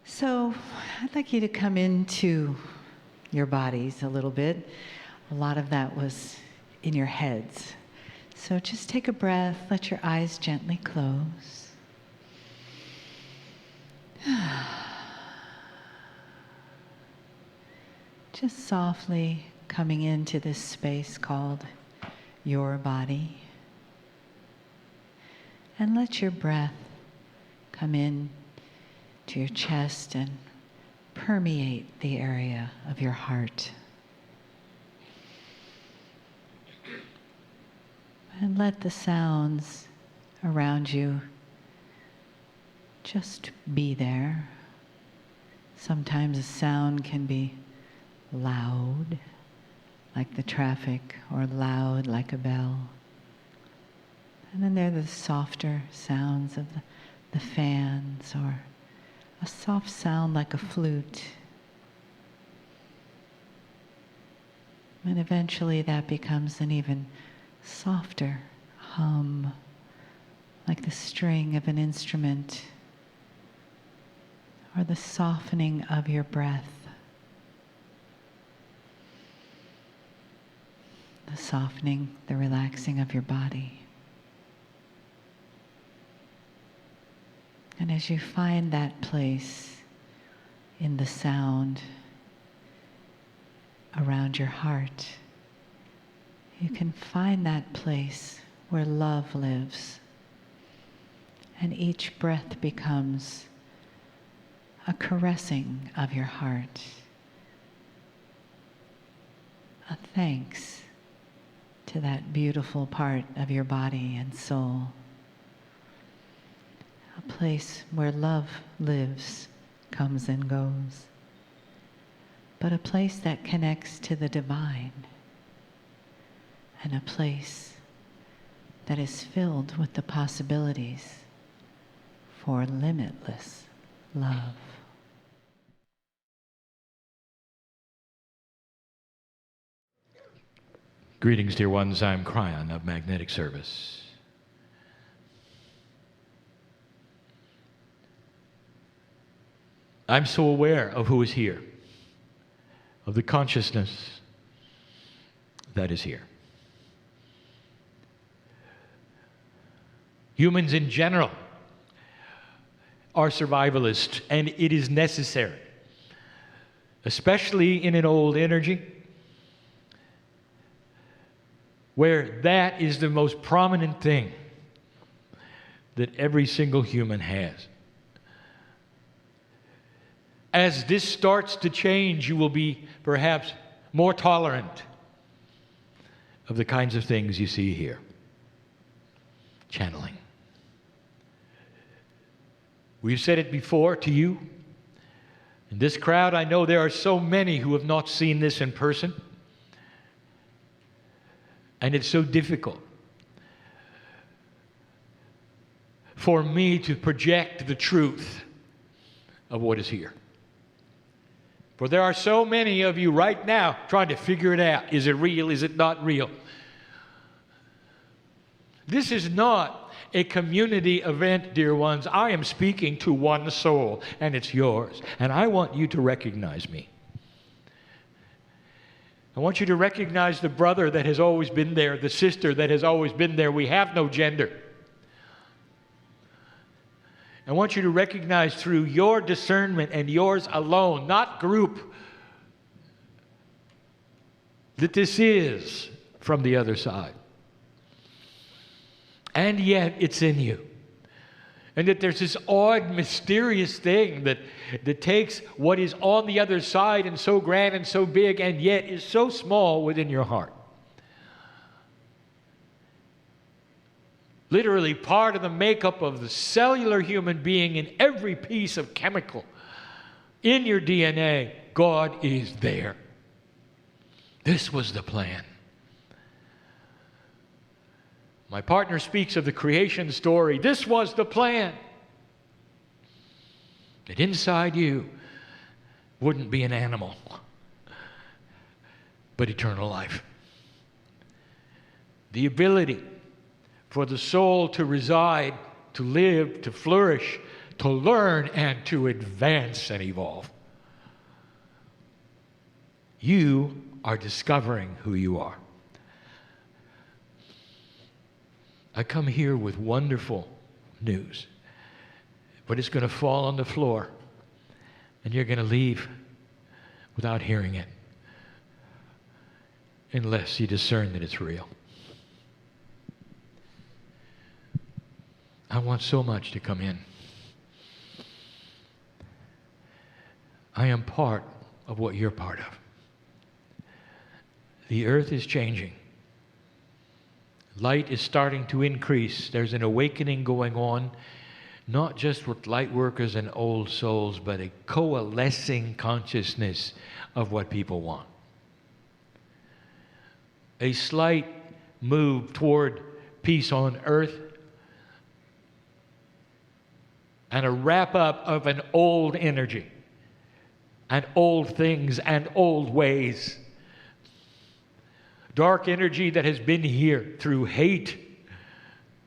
So I'd like you to come into your bodies a little bit. A lot of that was in your heads. So just take a breath, let your eyes gently close. Just softly coming into this space called your body. And let your breath come in to your chest and permeate the area of your heart. And let the sounds around you just be there. Sometimes a sound can be loud, like the traffic, or loud like a bell. And then there are the softer sounds of the fans, or a soft sound like a flute. And eventually that becomes an even softer hum, like the string of an instrument, or the softening of your breath, the softening, the relaxing of your body. And as you find that place in the sound around your heart, you can find that place where love lives. And each breath becomes a caressing of your heart, a thanks to that beautiful part of your body and soul. A place where love lives, comes and goes, but a place that connects to the divine, and a place that is filled with the possibilities for limitless love. Greetings, dear ones. I'm Kryon of Magnetic Service. I'm so aware of who is here, of the consciousness that is here. Humans in general are survivalists, and it is necessary, especially in an old energy, where that is the most prominent thing that every single human has. As this starts to change, you will be perhaps more tolerant of the kinds of things you see here. Channeling. We've said it before to you. In this crowd, I know there are so many who have not seen this in person. And it's so difficult for me to project the truth of what is here. For there are so many of you right now trying to figure it out. Is it real? Is it not real? This is not a community event, dear ones. I am speaking to one soul, and it's yours. And I want you to recognize me. I want you to recognize the brother that has always been there, the sister that has always been there. We have no gender. I want you to recognize through your discernment and yours alone, not group, that this is from the other side. And yet it's in you. And that there's this odd, mysterious thing that takes what is on the other side and so grand and so big and yet is so small within your heart. Literally part of the makeup of the cellular human being in every piece of chemical in your DNA, God is there. This was the plan. My partner speaks of the creation story. This was the plan. That inside you wouldn't be an animal, but eternal life. The ability for the soul to reside, to live, to flourish, to learn and to advance and evolve. You are discovering who you are. I come here with wonderful news, but it's going to fall on the floor, and you're going to leave without hearing it, unless you discern that it's real. I want so much to come in. I am part of what you're part of. The earth is changing. Light is starting to increase. There's an awakening going on, not just with light workers and old souls, but a coalescing consciousness of what people want. A slight move toward peace on earth, and a wrap-up of an old energy, and old things, and old ways. Dark energy that has been here through hate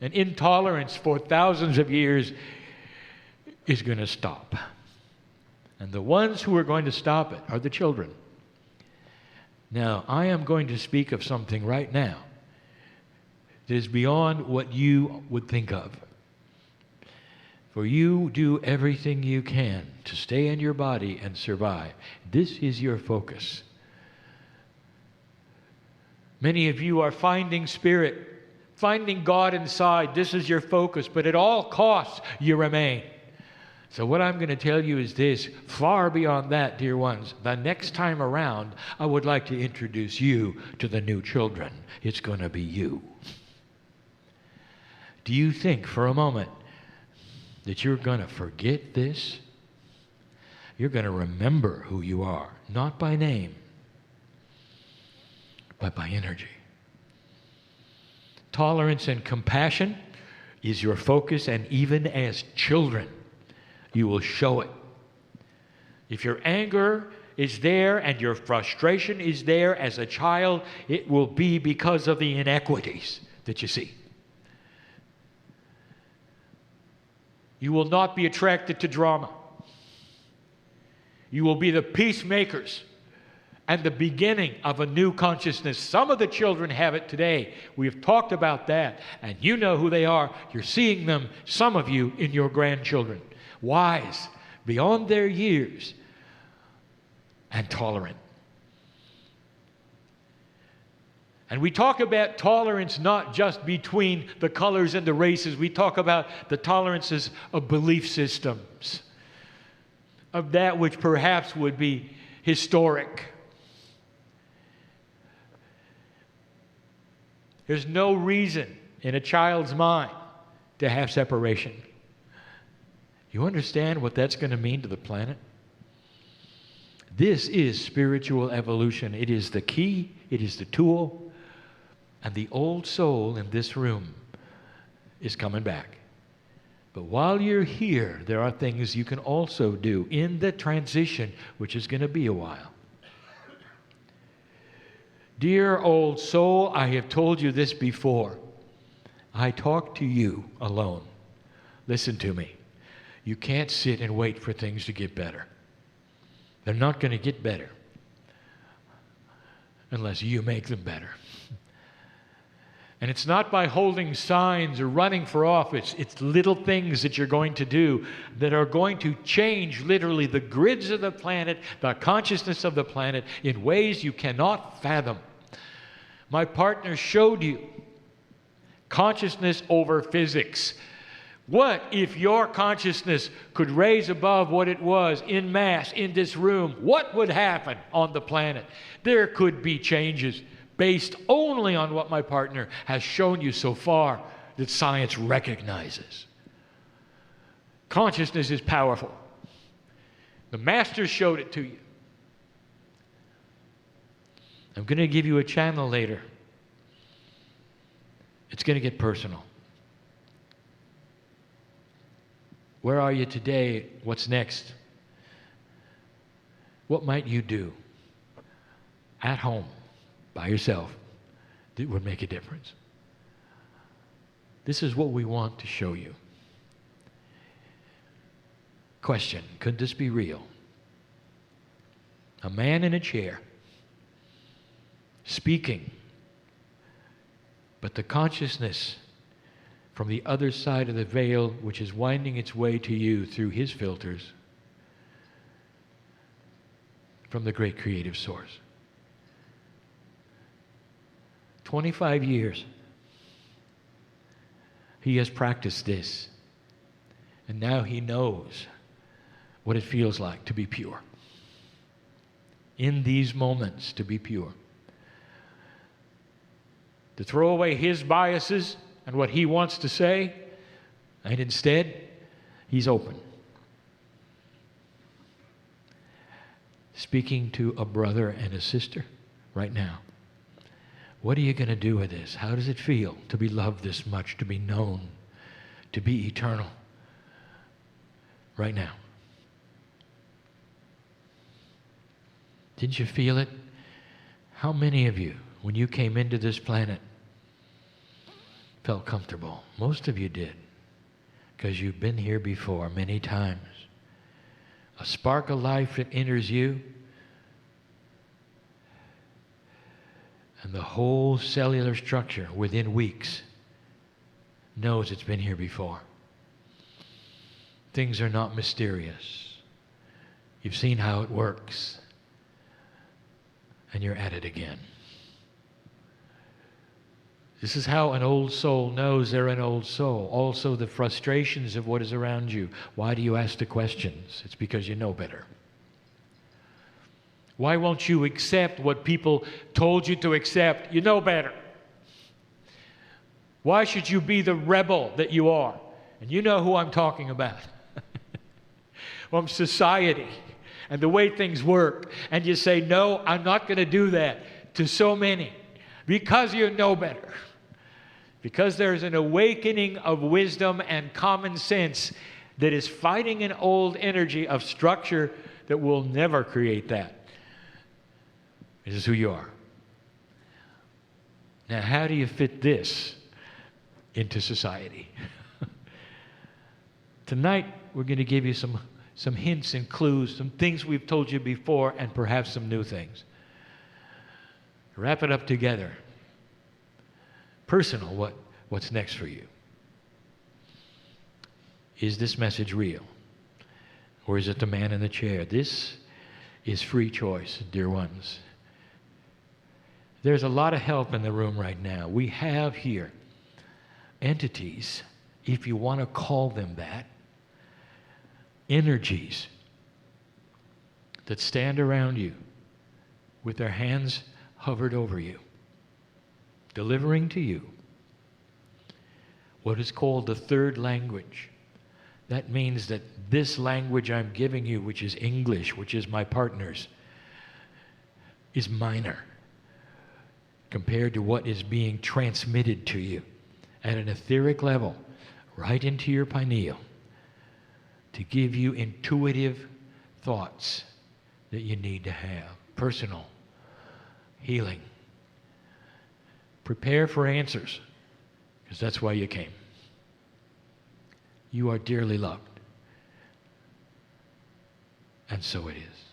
and intolerance for thousands of years is going to stop. And the ones who are going to stop it are the children. Now, I am going to speak of something right now that is beyond what you would think of. For you do everything you can to stay in your body and survive. This is your focus. Many of you are finding spirit, finding God inside. This is your focus, but at all costs you remain. So what I'm going to tell you is this: far beyond that, dear ones, the next time around, I would like to introduce you to the new children. It's going to be you. Do you think for a moment that you're going to forget this? You're going to remember who you are, not by name, but by energy. Tolerance and compassion is your focus, and even as children, you will show it. If your anger is there and your frustration is there as a child, it will be because of the inequities that you see. You will not be attracted to drama. You will be the peacemakers and the beginning of a new consciousness. Some of the children have it today. We have talked about that, and you know who they are. You're seeing them, some of you, in your grandchildren. Wise, beyond their years, and tolerant. And we talk about tolerance not just between the colors and the races. We talk about the tolerances of belief systems, of that which perhaps would be historic. There's no reason in a child's mind to have separation. You understand what that's going to mean to the planet? This is spiritual evolution. It is the key, it is the tool, and the old soul in this room is coming back. But while you're here, there are things you can also do in the transition, which is going to be a while. Dear old soul, I have told you this before. I talk to you alone. Listen to me. You can't sit and wait for things to get better. They're not going to get better unless you make them better. And it's not by holding signs or running for office. It's little things that you're going to do that are going to change literally the grids of the planet, the consciousness of the planet, in ways you cannot fathom. My partner showed you consciousness over physics. What if your consciousness could raise above what it was in mass in this room? What would happen on the planet? There could be changes based only on what my partner has shown you so far that science recognizes. Consciousness is powerful. The Master showed it to you. I'm going to give you a channel later. It's going to get personal. Where are you today? What's next? What might you do at home by yourself that would make a difference? This is what we want to show you. Question, could this be real? A man in a chair, speaking, but the consciousness from the other side of the veil, which is winding its way to you through his filters, from the great creative source. 25 years he has practiced this, and now he knows what it feels like to be pure. In these moments, to be pure. To throw away his biases and what he wants to say, and instead, he's open. Speaking to a brother and a sister right now. What are you going to do with this? How does it feel to be loved this much, to be known, to be eternal? Right now. Didn't you feel it? How many of you, when you came into this planet, felt comfortable? Most of you did, because you've been here before many times. A spark of life that enters you, and the whole cellular structure within weeks knows it's been here before. Things are not mysterious. You've seen how it works, and you're at it again. This is how an old soul knows they're an old soul. Also, the frustrations of what is around you. Why do you ask the questions? It's because you know better. Why won't you accept what people told you to accept? You know better. Why should you be the rebel that you are? And you know who I'm talking about. From society and the way things work. And you say, no, I'm not going to do that to so many. Because you know better. Because there's an awakening of wisdom and common sense that is fighting an old energy of structure that will never create that. This is who you are. Now, how do you fit this into society? Tonight, we're going to give you some hints and clues, some things we've told you before, and perhaps some new things. Wrap it up together. Personal, what's next for you? Is this message real? Or is it the man in the chair? This is free choice, dear ones. There's a lot of help in the room right now. We have here entities, if you want to call them that, energies that stand around you with their hands hovered over you, delivering to you what is called the third language. That means that this language I'm giving you, which is English, which is my partner's, is minor compared to what is being transmitted to you at an etheric level, right into your pineal, to give you intuitive thoughts that you need to have. Personal healing. Prepare for answers, because that's why you came. You are dearly loved. And so it is.